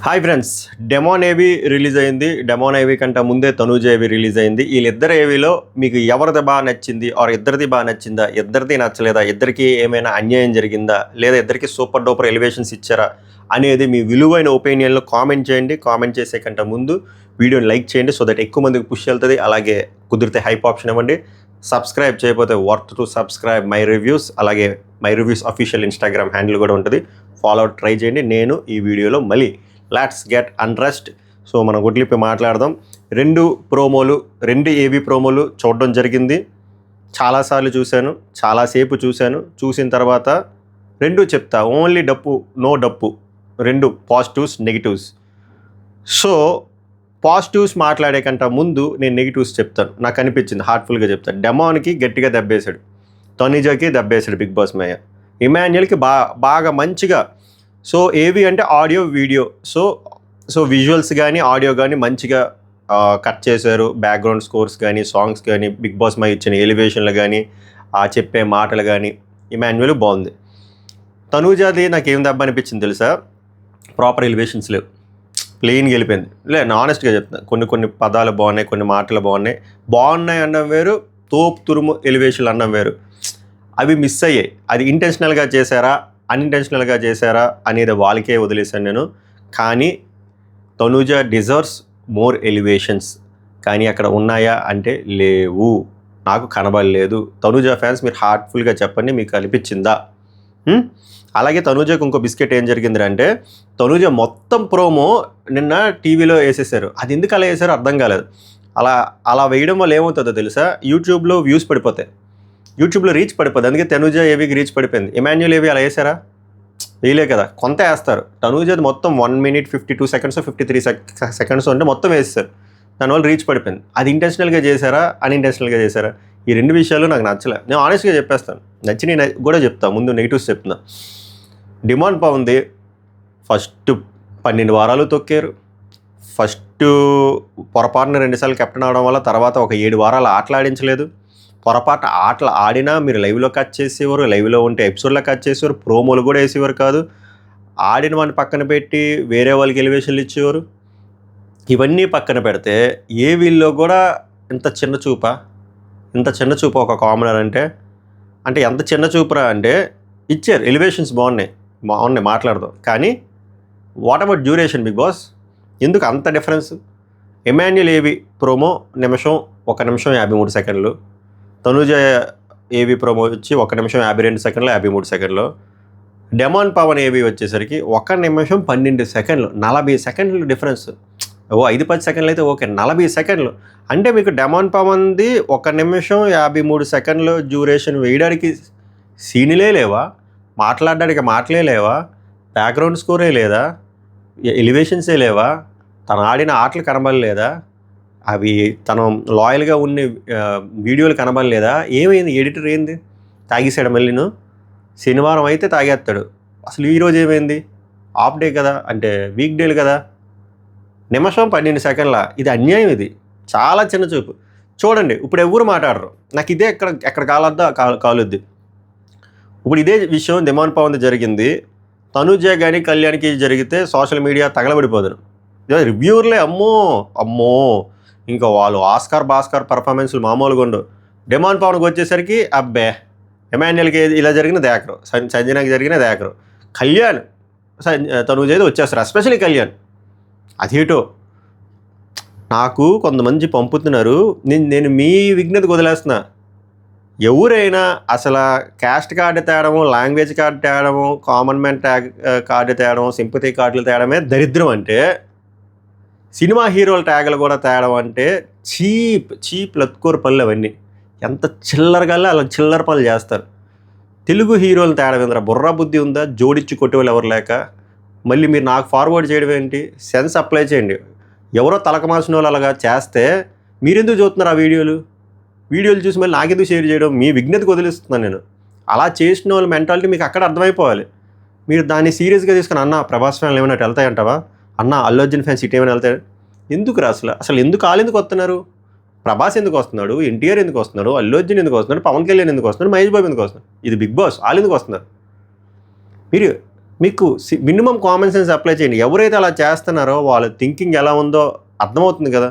Hi friends, demon ఏవి release అయింది. Demon ఏవి కంటే ముందే తనూజ ఏవి రిలీజ్ అయింది. వీళ్ళిద్దరు ఏవిలో మీకు ఎవరిది బాగా నచ్చింది ఆర్ ఇద్దరిది బాగా నచ్చిందా, ఇద్దరిది నచ్చలేదా, ఇద్దరికి ఏమైనా అన్యాయం జరిగిందా, లేదా ఇద్దరికి సూపర్ డూపర్ ఎలివేషన్స్ ఇచ్చారా అనేది మీ విలువైన ఒపీనియన్లో కామెంట్ చేయండి. కామెంట్ చేసే కంటే ముందు వీడియోని లైక్ చేయండి సో దట్ ఎక్కువ మందికి పుష్ వెళ్తుంది. అలాగే కుదిరితే హైప్ ఆప్షన్ ఇవ్వండి. సబ్స్క్రైబ్ చేయకపోతే worth to subscribe my reviews. అలాగే my reviews official Instagram handle కూడా ఉంటుంది, ఫాలో ట్రై చేయండి. నేను ఈ వీడియోలో మళ్ళీ లెట్స్ గెట్ అన్రెస్ట్. సో మనం గుడ్లిప్పి మాట్లాడదాం. రెండు ఏవి ప్రోమోలు చూడడం జరిగింది. చాలాసార్లు చూశాను, చాలాసేపు చూశాను. చూసిన తర్వాత రెండు చెప్తా, ఓన్లీ డప్పు నో డప్పు, రెండు పాజిటివ్స్ నెగిటివ్స్. సో పాజిటివ్స్ మాట్లాడే కంటే ముందు నేను నెగిటివ్స్ చెప్తాను. నాకు అనిపించింది, హార్ట్ఫుల్గా చెప్తాను. డెమాన్కి గట్టిగా దెబ్బేశాడు, తనుజకి దెబ్బేశాడు బిగ్ బాస్ మేయ. ఇమాన్యుయల్కి బాగా మంచిగా. సో ఏవి అంటే ఆడియో వీడియో, సో విజువల్స్ కానీ ఆడియో కానీ మంచిగా కట్ చేశారు. బ్యాక్గ్రౌండ్ స్కోర్స్ కానీ సాంగ్స్ కానీ బిగ్ బాస్ మా ఇచ్చిన ఎలివేషన్లు కానీ చెప్పే మాటలు కానీ ఇమాన్యుయల్ బాగుంది. తనూజాది నాకేం దెబ్బ అనిపించింది తెలుసా, ప్రాపర్ ఎలివేషన్స్ లేవు, ప్లెయిన్గా వెళ్ళిపోయింది. నేను ఆనెస్ట్గా చెప్తాను, కొన్ని పదాలు బాగున్నాయి, కొన్ని మాటలు బాగున్నాయి అన్నం వేరు, తోపు తురుము ఎలివేషన్లు అన్నం వేరు. అవి మిస్ అయ్యాయి. అది ఇంటెన్షనల్గా చేశారా అన్ఇంటెన్షనల్గా చేశారా అనేది వాళ్ళకే వదిలేశాను నేను. కానీ తనూజ డిజర్వ్స్ మోర్ ఎలివేషన్స్. కానీ అక్కడ ఉన్నాయా అంటే లేవు, నాకు కనబడలేదు. తనూజ ఫ్యాన్స్ మీరు హార్ట్ఫుల్గా చెప్పండి, మీకు అనిపించిందా? అలాగే తనూజకు ఇంకో బిస్కెట్ ఏం జరిగింది అంటే, తనూజ మొత్తం ప్రోమో నిన్న టీవీలో వేసేసారు. అది ఎందుకు అలా వేసారో అర్థం కాలేదు. అలా వేయడం వల్ల ఏమవుతుందో తెలుసా, యూట్యూబ్లో వ్యూస్ పడిపోతాయి, యూట్యూబ్లో రీచ్ పడిపోతుంది. అందుకే తనూజ ఏవికి రీచ్ పడిపోయింది. ఇమాన్యుయల్ ఏవి అలా వేసారా? వేయలే కదా, కొంత వేస్తారు. తనూజది మొత్తం 1 minute 52 seconds 53 seconds అంటే మొత్తం వేస్తారు. దానివల్ల రీచ్ పడిపోయింది. అది ఇంటెన్షనల్గా చేశారా అన్ఇంటెన్షనల్గా చేశారా? ఈ రెండు విషయాలు నాకు నచ్చలే. నేను ఆనెస్ట్గా చెప్పేస్తాను, నచ్చి కూడా చెప్తాను. ముందు నెగిటివ్స్ చెప్తున్నా. డిమాండ్ బాగుంది. ఫస్ట్ 12 వారాలు తొక్కారు. ఫస్ట్ పొరపాటున 2 సార్లు కెప్టెన్ అవడం వల్ల తర్వాత ఒక 7 వారాలు ఆటలు ఆడించలేదు. పొరపాటు ఆటలు ఆడినా మీరు లైవ్లో కట్ చేసేవారు, లైవ్లో ఉంటే ఎపిసోడ్లో కట్ చేసేవారు, ప్రోమోలు కూడా వేసేవారు కాదు. ఆడిన వాడిని పక్కన పెట్టి వేరే వాళ్ళకి ఎలివేషన్లు ఇచ్చేవారు. ఇవన్నీ పక్కన పెడితే ఏవీల్లో కూడా ఇంత చిన్న చూప ఒక కామనర్ అంటే ఎంత చిన్న చూపురా అంటే, ఇచ్చారు ఎలివేషన్స్ బాగున్నాయి మాట్లాడదాం. కానీ what about duration Bigg Boss? ఎందుకు అంత డిఫరెన్స్? ఇమాన్యుయల్ ఏవి ప్రోమో 1 నిమిషం 53 సెకండ్లు. తనూజ ఏవి ప్రోమో వచ్చి 1 నిమిషం 52 సెకండ్లు 53 సెకండ్లు. డెమాన్ పవన్ ఏవి వచ్చేసరికి 1 నిమిషం 12 సెకండ్లు, 40 సెకండ్లు డిఫరెన్స్. 5-10 సెకండ్లు అయితే ఓకే, 40 సెకండ్లు అంటే మీకు డెమాన్ పవన్ది 1 నిమిషం 53 సెకండ్లు డ్యూరేషన్ వేయడానికి సీన్లే లేవా, మాట్లాడడానికి మాటలే లేవా, బ్యాక్గ్రౌండ్ స్కోరే లేదా, ఎలివేషన్సే లేవా, తను ఆడిన ఆటలు కనబడలేదా, అవి తను లాయల్గా ఉన్న వీడియోలు కనబడలేదా? ఏమైంది? ఎడిటర్ ఏంది తాగేసాడు మళ్ళీను? శనివారం అయితే తాగేస్తాడు. అసలు ఈరోజు ఏమైంది? ఆఫ్ డే కదా, అంటే వీక్ డేలు కదా. 1 నిమిషం 12 సెకండ్ల, ఇది అన్యాయం. ఇది చాలా చిన్న చూపు. చూడండి, ఇప్పుడు ఎవరు మాట్లాడరు. నాకు ఇదే ఎక్కడ కాలొద్ది. ఇప్పుడు ఇదే విషయం డిమాండ్ పవన్ జరిగింది, తనూజ కానీ కళ్యాణ్కి జరిగితే సోషల్ మీడియా తగలబడిపోదును. రివ్యూర్లే అమ్మో ఇంకా వాళ్ళు భాస్కర్ పర్ఫార్మెన్స్లు మామూలుగా ఉండవు. డిమాండ్ పవన్కి వచ్చేసరికి అబ్బే, ఎమాన్యుయల్కి ఇలా జరిగిన దేకరు, సంజనాకి జరిగిన దేకరు, కళ్యాణ్ తనూజ అయితే వచ్చేస్తారు. ఎస్పెషల్లీ కళ్యాణ్ అదేటో నాకు కొంతమంది పంపుతున్నారు. నేను మీ విజ్ఞతకు వదిలేస్తున్నా. ఎవరైనా అసలు క్యాస్ట్ కార్డు తేడము, లాంగ్వేజ్ కార్డు తేడము, కామన్ మ్యాన్ కార్డు తేడము, సింపతి కార్డులు తేడమే దరిద్రం అంటే, సినిమా హీరోల ట్యాగులు కూడా తేడం అంటే చీప్ లత్కూర పనులు. అవన్నీ ఎంత చిల్లరగా అలా చిల్లర పనులు చేస్తారు. తెలుగు హీరోలు తేడం ఏంద్రా, బుర్రా బుద్ధి ఉందా? జోడించి కొట్టేవాళ్ళు ఎవరు లేక మళ్ళీ మీరు నాకు ఫార్వర్డ్ చేయడం ఏంటి? సెన్స్ అప్లై చేయండి. ఎవరో తలకమాసిన వాళ్ళు అలాగా చేస్తే మీరెందుకు చూస్తున్నారు? ఆ వీడియోలు చూసి మళ్ళీ నాకెందుకు షేర్ చేయడం? మీ విజ్ఞతకు వదిలిస్తున్నాను నేను. అలా చేసిన వాళ్ళ మెంటాలిటీ మీకు అక్కడ అర్థమైపోవాలి. మీరు దాన్ని సీరియస్గా తీసుకుని, అన్న ప్రభాస్ ఫ్యాన్లు ఏమైనా వెళ్తాయంటావా, అన్న అల్లు అర్జున్ ఫ్యాన్స్ ఇటు ఏమైనా వెళ్తాయి? ఎందుకు రా అసలు ఎందుకు ఎందుకు వస్తున్నారు? ప్రభాస్ ఎందుకు వస్తున్నాడు, ఎన్టీఆర్ ఎందుకు వస్తున్నాడు, అల్లు అర్జున్ ఎందుకు వస్తున్నాడు, పవన్ కళ్యాణ్ ఎందుకు వస్తున్నాడు, మహేష్ బాబు ఎందుకు వస్తున్నాడు? ఇది బిగ్ బాస్, వాళ్ళు ఎందుకు వస్తున్నారు? మీరు మీకు మినిమం కామన్ సెన్స్ అప్లై చేయండి. ఎవరైతే అలా చేస్తున్నారో వాళ్ళ థింకింగ్ ఎలా ఉందో అర్థమవుతుంది కదా.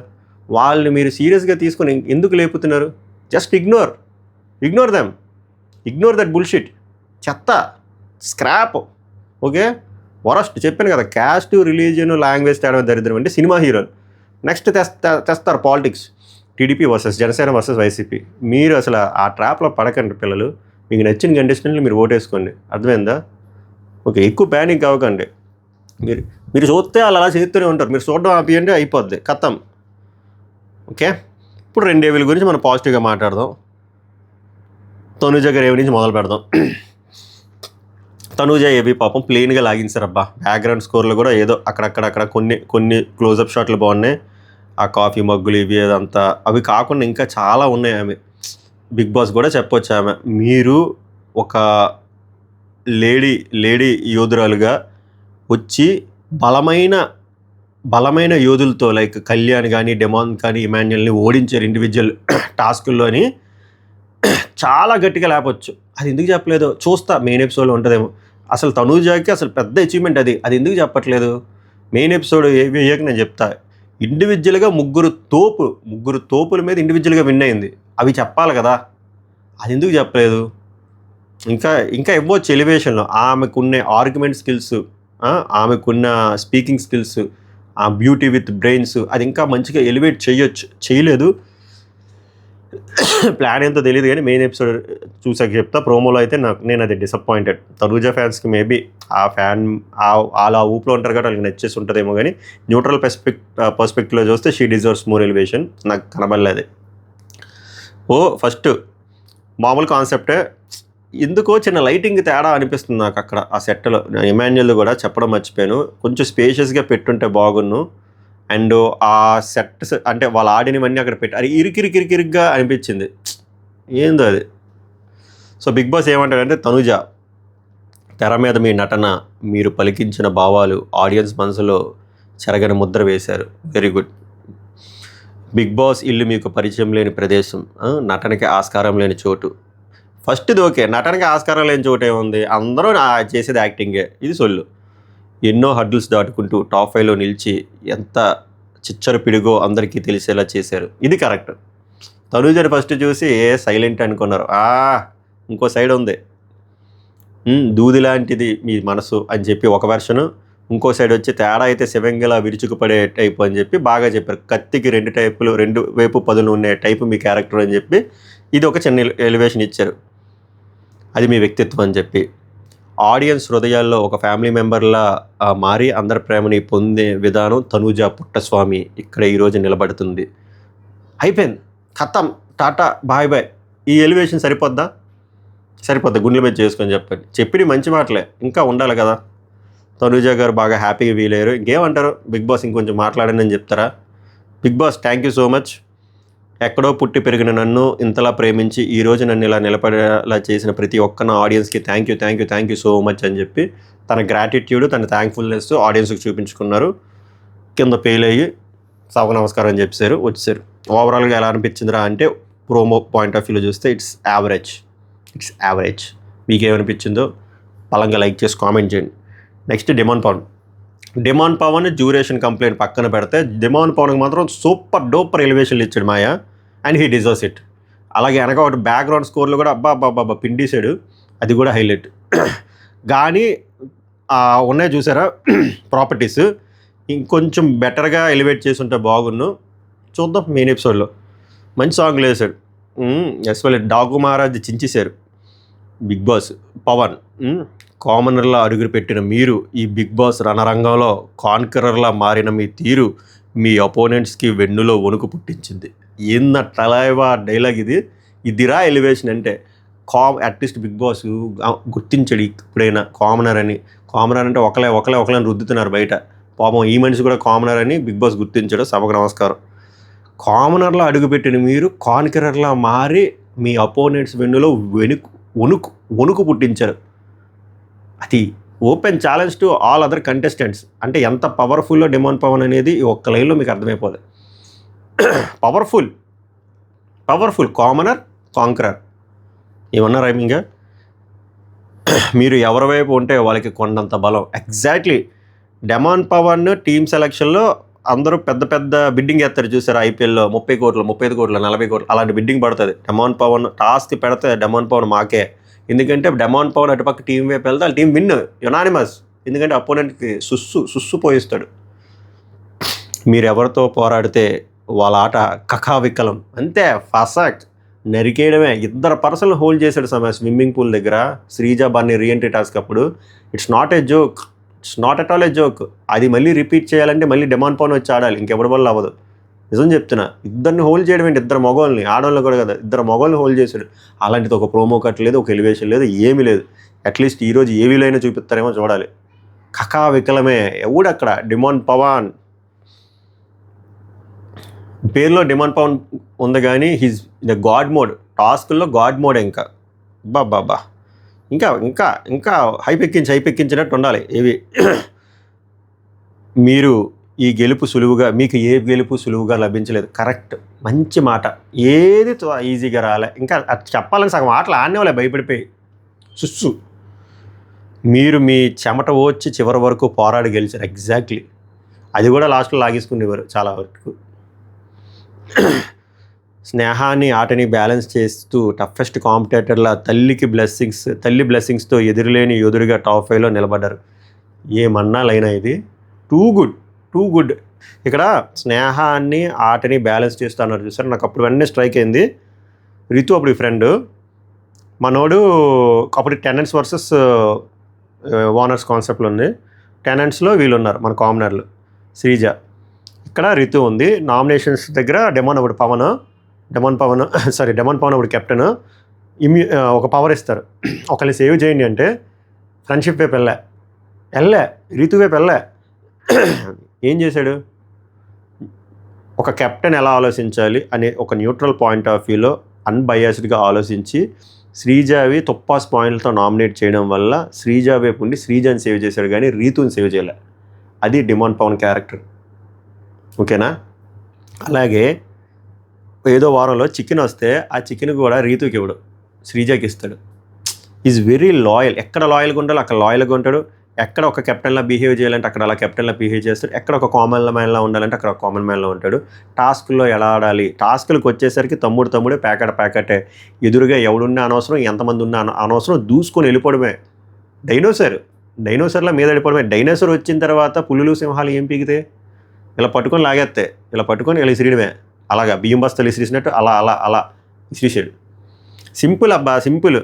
వాళ్ళని మీరు సీరియస్గా తీసుకొని ఎందుకు లేపుతున్నారు? Just ignore them, ignore that bullshit. చెత్త, స్క్రాప్. Okay, worst. చెప్పాను కదా, క్యాస్ట్, రిలీజియన్, లాంగ్వేజ్ తేడా దరిద్రం అంటే సినిమా హీరోలు. నెక్స్ట్ తెస్తారు politics, TDP versus Janasena versus YCP. మీరు అసలు ఆ ట్రాప్లో పడకండి పిల్లలు. మీకు నచ్చిన కండిషన్లు మీరు ఓటేసుకోండి, అర్థమైందా? ఓకే, ఎక్కువ ప్యానిక్ అవ్వకండి. మీరు చూస్తే వాళ్ళు అలా చేస్తూనే ఉంటారు. మీరు చూడడం ఆపియండి, అయిపోద్ది, ఖతం. ఓకే, ఇప్పుడు 2 ఏవీల గురించి మనం పాజిటివ్గా మాట్లాడదాం. తనుజ గారు ఏవి నుంచి మొదలు పెడదాం. తనుజ ఏవి పాపం ప్లెయిన్గా లాగించారు అబ్బా. బ్యాక్గ్రౌండ్ స్కోర్లు కూడా ఏదో అక్కడక్కడ కొన్ని క్లోజప్ షాట్లు బాగున్నాయి. ఆ కాఫీ మగ్గులు ఇవి అదంతా అవి కాకుండా ఇంకా చాలా ఉన్నాయి. ఆమె బిగ్ బాస్ కూడా చెప్పొచ్చు. ఆమె మీరు ఒక లేడీ యోధురాలుగా వచ్చి బలమైన యోధులతో లైక్ కళ్యాణ్ కానీ డెమాన్ కానీ ఇమాన్యుల్ని ఓడించారు ఇండివిజువల్ టాస్కుల్లోని. చాలా గట్టిగా లేపొచ్చు. అది ఎందుకు చెప్పలేదు? చూస్తా, మెయిన్ ఎపిసోడ్లో ఉంటుందేమో. అసలు తనూజాకి అసలు పెద్ద అచీవ్మెంట్ అది ఎందుకు చెప్పట్లేదు? మెయిన్ ఎపిసోడ్ ఏవి అయ్యాక నేను చెప్తా. ఇండివిజువల్గా ముగ్గురు తోపుల మీద ఇండివిజువల్గా విన్ అయింది. అవి చెప్పాలి కదా, అది ఎందుకు చెప్పలేదు? ఇంకా ఇవ్వచ్చు ఎలివేషన్లో. ఆమెకున్న ఆర్గ్యుమెంట్ స్కిల్స్, ఆమెకున్న స్పీకింగ్ స్కిల్స్, ఆ బ్యూటీ విత్ బ్రెయిన్స్, అది ఇంకా మంచిగా ఎలివేట్ చేయలేదు. ప్లాన్ ఏంటో తెలియదు కానీ మెయిన్ ఎపిసోడ్ చూసాక చెప్తా. ప్రోమోలో అయితే నేను అది డిసప్పాయింటెడ్. తనూజ ఫ్యాన్స్కి మేబీ అలా ఊపులో ఉంటారు కాబట్టి వాళ్ళకి నచ్చేసి ఉంటుందేమో, కానీ న్యూట్రల్ పర్స్పెక్టివ్లో చూస్తే షీ డిజర్వ్స్ మోర్ ఎలివేషన్. నాకు కనబడలేదు. ఫస్ట్ మామూలు కాన్సెప్టే, ఎందుకో చిన్న లైటింగ్ తేడా అనిపిస్తుంది నాకు అక్కడ ఆ సెట్లో. ఇమాన్యుల్ కూడా చెప్పడం మర్చిపోయాను, కొంచెం స్పేషియస్గా పెట్టుంటే బాగున్ను. అండ్ ఆ సెట్స్ అంటే వాళ్ళు ఆడినవన్నీ అక్కడ పెట్టి అది ఇరికిరికిరికిరిగ్గా అనిపించింది. ఏందో అది. సో బిగ్ బాస్ ఏమంటాడంటే, తనుజ తెర మీద మీ నటన, మీరు పలికించిన భావాలు ఆడియన్స్ మనసులో చెరగని ముద్ర వేశారు. Very good. బిగ్ బాస్ ఇల్లు మీకు పరిచయం లేని ప్రదేశం, నటనకి ఆస్కారం లేని చోటు. ఫస్ట్ది ఓకే, నటనకి ఆస్కారం లేని చోటు ఏముంది? అందరూ చేసేది యాక్టింగే. ఇది సొల్లు. ఎన్నో హడ్డుల్స్ దాటుకుంటూ టాప్ 5లో నిలిచి ఎంత చిచ్చరు పిడుగో అందరికీ తెలిసేలా చేశారు. ఇది కరెక్ట్. తనూజని ఫస్ట్ చూసి సైలెంట్ అనుకున్నారు. ఇంకో సైడ్ ఉంది, దూది లాంటిది మీ మనసు అని చెప్పి ఒక వెర్షను. ఇంకో సైడ్ వచ్చి తేడా అయితే శివంగిలా విరుచుకుపడే టైపు అని చెప్పి బాగా చెప్పారు. కత్తికి 2 టైపులు, 2 వైపు పదులు ఉండే టైపు మీ క్యారెక్టర్ అని చెప్పి ఇది ఒక చిన్న ఎలివేషన్ ఇచ్చారు. అది మీ వ్యక్తిత్వం అని చెప్పి ఆడియన్స్ హృదయాల్లో ఒక ఫ్యామిలీ మెంబర్లా మారి అందరి ప్రేమని పొందే విధానం తనూజ పుట్టస్వామి ఇక్కడ ఈరోజు నిలబడుతుంది. అయిపోయింది, ఖతం, టాటా, బాయ్. ఈ ఎలివేషన్ సరిపోద్దా? గుండెల మీద చేసుకొని చెప్పి మంచి మాటలే, ఇంకా ఉండాలి కదా. తనూజ గారు బాగా హ్యాపీగా ఫీల్ అయ్యారు. ఇంకేమంటారు? బిగ్ బాస్ ఇంకొంచెం మాట్లాడండి అని చెప్తారా? Bigg Boss thank you so much. ఎక్కడో పుట్టి పెరిగిన నన్ను ఇంతలా ప్రేమించి ఈరోజు నన్ను ఇలా నిలబడేలా చేసిన ప్రతి ఒక్క నా ఆడియన్స్కి థ్యాంక్ యూ సో మచ్ అని చెప్పి తన గ్రాటిట్యూడ్, తన థ్యాంక్ఫుల్నెస్ ఆడియన్స్కి చూపించుకున్నారు. కింద ఫెయిల్ అయ్యి సభ నమస్కారం అని చెప్పారు, వచ్చారు. ఓవరాల్గా ఎలా అనిపించిందిరా అంటే, ప్రోమో పాయింట్ ఆఫ్ వ్యూలో చూస్తే ఇట్స్ యావరేజ్. మీకేమనిపించిందో బలంగా లైక్ చేసి కామెంట్ చేయండి. Next demon Pawan duration complaint పక్కన పెడితే, డిమాండ్ పవన్కి మాత్రం సూపర్ డూపర్ ఎలివేషన్లు ఇచ్చాడు మాయా, అండ్ హీ డిజర్వ్స్ ఇట్. అలాగే వెనక ఒకటి బ్యాక్గ్రౌండ్ స్కోర్లో కూడా అబ్బా పిండిసాడు, అది కూడా హైలైట్. కానీ ఉన్నాయి చూసారా ప్రాపర్టీస్, ఇంకొంచెం బెటర్గా ఎలివేట్ చేసి ఉంటే బాగున్ను. చూద్దాం మెయిన్ ఎపిసోడ్లో. మంచి సాంగ్లు వేసాడు. ఎస్వెల్ డాగు మహారాజ్ చించేశారు బిగ్ బాస్. పవన్ కామనర్లా అడుగులు పెట్టిన మీరు ఈ బిగ్ బాస్ రణరంగంలో కాన్కరర్లా మారిన మీ తీరు మీ అపోనెంట్స్కి వెన్నులో వణుకు పుట్టించింది. ఏందట్టలావా డైలాగ్ ఇదిరా ఎలివేషన్ అంటే. అట్లీస్ట్ బిగ్ బాస్ గుర్తించాడు ఇప్పుడైనా కామనర్ అంటే ఒకళ్ళని రుద్దుతున్నారు బయట. పాపం ఈ మనిషి కూడా కామనర్ అని బిగ్ బాస్ గుర్తించాడు. సభకు నమస్కారం. కామనర్లా అడుగుపెట్టిన మీరు కాన్కరర్లా మారి మీ అపోనెంట్స్ వెన్నులో వణుకు పుట్టించారు. అది open challenge to all other contestants. అంటే ఎంత పవర్ఫుల్లో డిమాండ్ పవన్ అనేది ఈ ఒక్క లైన్లో మీకు అర్థమైపోతుంది. పవర్ఫుల్ కామనర్ కాంకరర్ ఏమన్నా రైమింగ్గా. మీరు ఎవరి వైపు ఉంటే వాళ్ళకి కొండంత బలం. ఎగ్జాక్ట్లీ డెమాన్ పవన్ టీమ్ సెలక్షన్లో అందరూ పెద్ద పెద్ద బిడ్డింగ్ వేస్తారు చూసారు ఐపీఎల్లో 30 కోట్లు 35 కోట్లు 40 కోట్లు అలాంటి బిడ్డింగ్ పడుతుంది. డెమాన్ పవన్ టాస్క్ పెడితే డెమాన్ పవన్ మాకే. ఎందుకంటే డెమాన్ పవన్ అటుపక్క టీం వైపు వెళ్తే వాళ్ళ టీం విన్ యునానిమస్. ఎందుకంటే అపోనెంట్కి సుస్సు పోయిస్తాడు. మీరు ఎవరితో పోరాడితే వాళ్ళ ఆట కకావికలం అంతే. ఫసాక్ నరికేయడమే. 2 పర్సన్లు హోల్డ్ చేశాడు స్విమ్మింగ్ పూల్ దగ్గర శ్రీజ బన్నీ రీఎంట్రీ టాస్క్ అప్పుడు. It's not a joke, it's not at all A joke. అది మళ్ళీ రిపీట్ చేయాలంటే మళ్ళీ డెమాన్ పవన్ వచ్చి ఆడాలి, ఇంకెవరి వల్ల అవ్వదు. నిజం చెప్తున్నా. ఇద్దరిని హోల్డ్ చేయడం ఏంటి, 2 మగవాళ్ళని, ఆడవాళ్ళు కూడా కదా, 2 మగవాళ్ళని హోల్డ్ చేశాడు. అలాంటిది ఒక ప్రోమో కట్ లేదు, ఒక ఎలివేషన్ లేదు, ఏమీ లేదు. అట్లీస్ట్ ఈరోజు ఏవీలో అయినా చూపిస్తారేమో చూడాలి. కకావికలమే. ఎవడక్కడ డెమాన్ పవన్ పేరులో డెమాన్ పవన్ ఉంది కానీ హిజ్ ద గాడ్ మోడ్. టాస్క్లో గాడ్ మోడ్. ఇంకా బాబా ఇంకా ఇంకా ఇంకా హైపెక్కించినట్టు ఉండాలి ఏవి. మీరు ఈ గెలుపు సులువుగా, మీకు ఏ గెలుపు సులువుగా లభించలేదు. కరెక్ట్, మంచి మాట. ఏది ఈజీగా రాలే. ఇంకా చెప్పాలని సగం ఆటలు ఆడేవాళ్ళే భయపడిపోయి సుస్సు. మీరు మీ చెమట వచ్చి చివరి వరకు పోరాడి గెలిచారు. ఎగ్జాక్ట్లీ. అది కూడా లాస్ట్లో లాగేసుకునేవారు చాలా వరకు. స్నేహాన్ని ఆటని బ్యాలెన్స్ చేస్తూ టఫెస్ట్ కాంపిటేటర్ల తల్లి బ్లెస్సింగ్స్తో ఎదురులేని ఎదురుగా టాప్ 5లో నిలబడ్డారు. ఏమన్నా లైనా ఇది. Too good. ఇక్కడ స్నేహాన్ని ఆటని బ్యాలెన్స్ చేస్తూ అన్నారు చూసారు. నాకు అప్పుడు వెంటనే స్ట్రైక్ అయింది. రితు అప్పుడు ఫ్రెండ్, మనోడు అప్పుడు టెనెంట్స్ వర్సెస్ ఓనర్స్ కాన్సెప్ట్లో ఉంది. టెనెంట్స్లో వీళ్ళు ఉన్నారు మన కామనర్లు, శ్రీజ. ఇక్కడ రితు ఉంది. నామినేషన్స్ దగ్గర డెమాన్ పవన్ అప్పుడు కెప్టెన్. ఒక పవర్ ఇస్తారు, ఒకరిని సేవ్ చేయండి అంటే ఫ్రెండ్షిప్ వైపు వెళ్ళే రితు వైపు వెళ్ళే. ఏం చేశాడు, ఒక కెప్టెన్ ఎలా ఆలోచించాలి అనే ఒక న్యూట్రల్ పాయింట్ ఆఫ్ వ్యూలో అన్బయాస్డ్గా ఆలోచించి శ్రీజావి తుప్పాస్ పాయింట్లతో నామినేట్ చేయడం వల్ల శ్రీజా వైపు ఉండి శ్రీజాని సేవ్ చేశాడు కానీ రీతుని సేవ్ చేయలే. అది డెమాన్ పవన్ క్యారెక్టర్. ఓకేనా. అలాగే ఏదో వారంలో చికెన్ వస్తే ఆ చికెన్ కూడా రీతుకి ఇవ్వడు, శ్రీజాకి ఇస్తాడు. Is very loyal. ఎక్కడ లాయల్గా ఉండాలో అక్కడ లాయల్గా ఉంటాడు. ఎక్కడ ఒక కెప్టెన్లా బిహేవ్ చేయాలంటే అక్కడ అలా కెప్టెన్లా బిహేవ్ చేస్తాడు. ఎక్కడ ఒక కామన్ మ్యాన్లా ఉండాలంటే అక్కడ ఒక కామన్ మ్యాన్లా ఉంటాడు. టాస్కుల్లో ఎలా ఆడాలి, టాస్కులకు వచ్చేసరికి తమ్ముడే ప్యాకెటే. ఎదురుగా ఎవడున్నా అనవసరం, ఎంతమంది ఉన్నా అనవసరం, దూసుకొని వెళ్ళిపోవడమే. డైనోసర్ల మీద వెళ్ళిపోవడమే. డైనోసర్ వచ్చిన తర్వాత పులులు సింహాలు ఏం పీకితే ఇలా పట్టుకొని లాగేస్తే, ఇలా పట్టుకొని ఇలా ఇసిరియడమే. అలాగా బియ్యం బస్తాలు ఇసిరిసినట్టు అలా ఇసిరిసాడు. సింపుల్ అబ్బా, simple.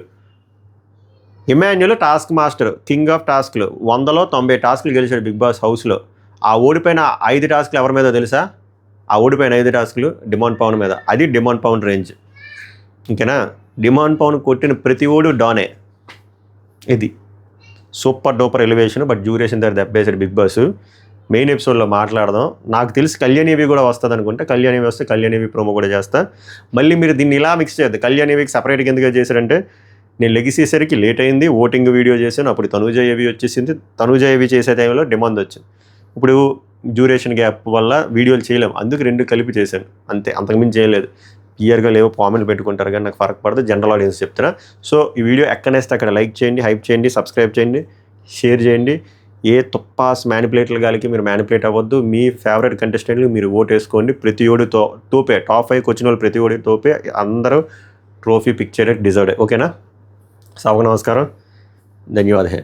Emmanuel task master, king of టాస్క్లు. 100లో 90 టాస్క్లు గెలిచాడు బిగ్ బాస్ హౌస్లో. ఆ ఓడిపోయిన 5 టాస్క్లు ఎవరి మీద తెలుసా? ఆ ఓడిపోయిన 5 టాస్క్లు డెమాన్ పవన్ మీద. అది డెమాన్ పవన్ రేంజ్. ఇంకేనా. డెమాన్ పవన్ కొట్టిన ప్రతి ఓడు డానే. ఇది super duper elevation. But duration దగ్గర దెబ్బేసాడు బిగ్ బాస్. మెయిన్ ఎపిసోడ్లో మాట్లాడదాం. నాకు తెలిసి కళ్యాణివి కూడా వస్తుంది అనుకుంటే, కళ్యాణివి వస్తే కళ్యాణివి ప్రోమో కూడా చేస్తా. మళ్ళీ మీరు దీన్ని ఇలా మిక్స్ చేయద్దు. కళ్యాణివికి సపరేట్గా ఎందుకు చేశారంటే, నేను లెగిసేసరికి లేట్ అయింది, ఓటింగ్ వీడియో చేశాను, అప్పుడు తనూజ వచ్చేసింది. తనూజ చేసే టైంలో డిమాండ్ వచ్చింది. ఇప్పుడు డ్యూరేషన్ గ్యాప్ వల్ల వీడియోలు చేయలేము, అందుకు 2 కలిపి చేశాను అంతే, అంతకుమించి చేయలేదు. క్లియర్గా లేవో కామెంట్ పెట్టుకుంటారు కానీ నాకు ఫరక్ పడదు. జనరల్ ఆడియన్స్ చెప్తున్నా. సో ఈ వీడియో ఎక్కడనేస్తే అక్కడ లైక్ చేయండి, హైప్ చేయండి, సబ్స్క్రైబ్ చేయండి, షేర్ చేయండి. ఏ తుప్పాస్ మ్యానిపులేటర్ల గాలికి మీరు మ్యానిపులేట్ అవ్వద్దు. మీ ఫేవరెట్ కంటెస్టెంట్లు మీరు ఓట్ వేసుకోండి. ప్రతి ఓడి తోపే, టాప్ 5కి వచ్చిన వాళ్ళు ప్రతి ఓడి తోపే. అందరూ ట్రోఫీ పిక్ చేయడానికి డిజర్వ్. ఓకేనా. सबको नमस्कार, धन्यवाद है।